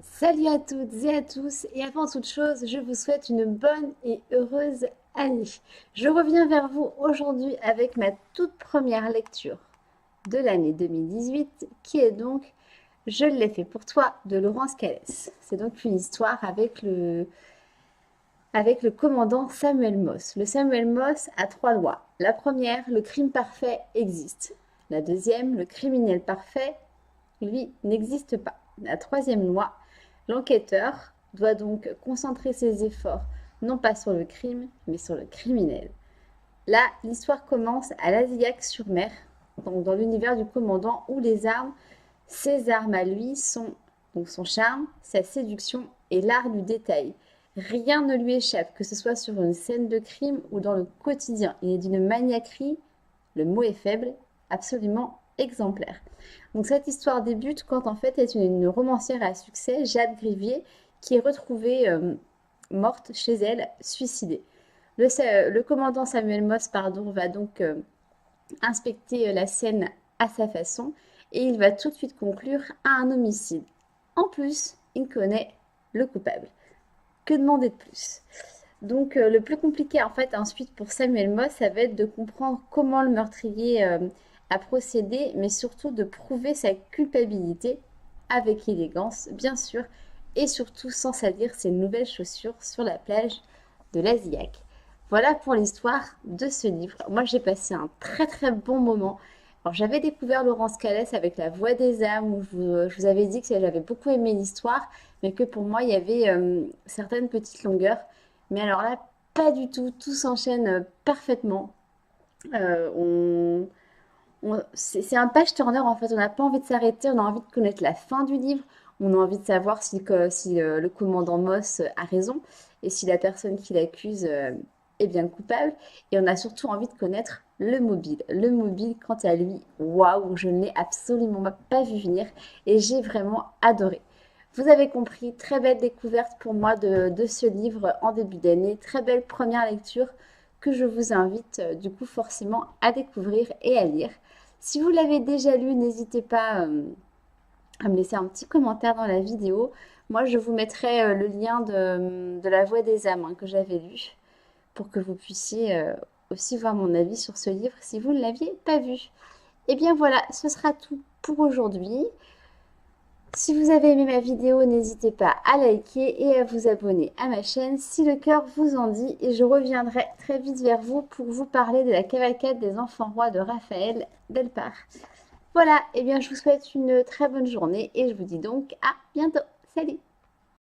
Salut à toutes et à tous, et avant toute chose, je vous souhaite une bonne et heureuse année. Je reviens vers vous aujourd'hui avec ma toute première lecture de l'année 2018, qui est donc Je l'ai fait pour toi de Laurence Calès. C'est donc une histoire avec le commandant Samuel Moss. Le Samuel Moss a trois lois. La première, le crime parfait existe. La deuxième, le criminel parfait, lui, n'existe pas. La troisième loi, l'enquêteur doit donc concentrer ses efforts non pas sur le crime, mais sur le criminel. Là, l'histoire commence à Lazillac-sur-Mer, donc dans l'univers du commandant, où les armes, ses armes à lui, sont donc son charme, sa séduction et l'art du détail. Rien ne lui échappe, que ce soit sur une scène de crime ou dans le quotidien. Il est d'une maniaquerie, le mot est faible, absolument exemplaire. Donc cette histoire débute quand en fait est une romancière à succès, Jade Grivier, qui est retrouvée morte chez elle, suicidée. Le commandant Samuel Moss pardon, va donc inspecter la scène à sa façon et il va tout de suite conclure à un homicide. En plus, il connaît le coupable. Que demander de plus? Donc le plus compliqué en fait ensuite pour Samuel Moss, ça va être de comprendre comment le meurtrier a procédé, mais surtout de prouver sa culpabilité avec élégance, bien sûr, et surtout sans salir ses nouvelles chaussures sur la plage de l'Asiac. Voilà pour l'histoire de ce livre. Moi j'ai passé un très très bon moment. Alors j'avais découvert Laurence Calès avec La Voix des âmes, où je vous avais dit que j'avais beaucoup aimé l'histoire, mais que pour moi il y avait certaines petites longueurs. Mais alors là, pas du tout, tout s'enchaîne parfaitement. Euh, on, c'est un page turner en fait, on n'a pas envie de s'arrêter, on a envie de connaître la fin du livre, on a envie de savoir si le commandant Moss a raison et si la personne qui l'accuse est bien coupable. Et on a surtout envie de connaître le mobile. Le mobile, quant à lui, waouh, je ne l'ai absolument pas vu venir et j'ai vraiment adoré. Vous avez compris, très belle découverte pour moi de ce livre en début d'année, très belle première lecture que je vous invite du coup forcément à découvrir et à lire. Si vous l'avez déjà lu, n'hésitez pas à me laisser un petit commentaire dans la vidéo. Moi, je vous mettrai le lien de La Voix des âmes que j'avais lu pour que vous puissiez aussi voir mon avis sur ce livre si vous ne l'aviez pas vu. Et bien voilà, ce sera tout pour aujourd'hui. Si vous avez aimé ma vidéo, n'hésitez pas à liker et à vous abonner à ma chaîne si le cœur vous en dit. Et je reviendrai très vite vers vous pour vous parler de la cavalcade des enfants rois de Raphaël Delpar. Voilà, et bien je vous souhaite une très bonne journée et je vous dis donc à bientôt. Salut!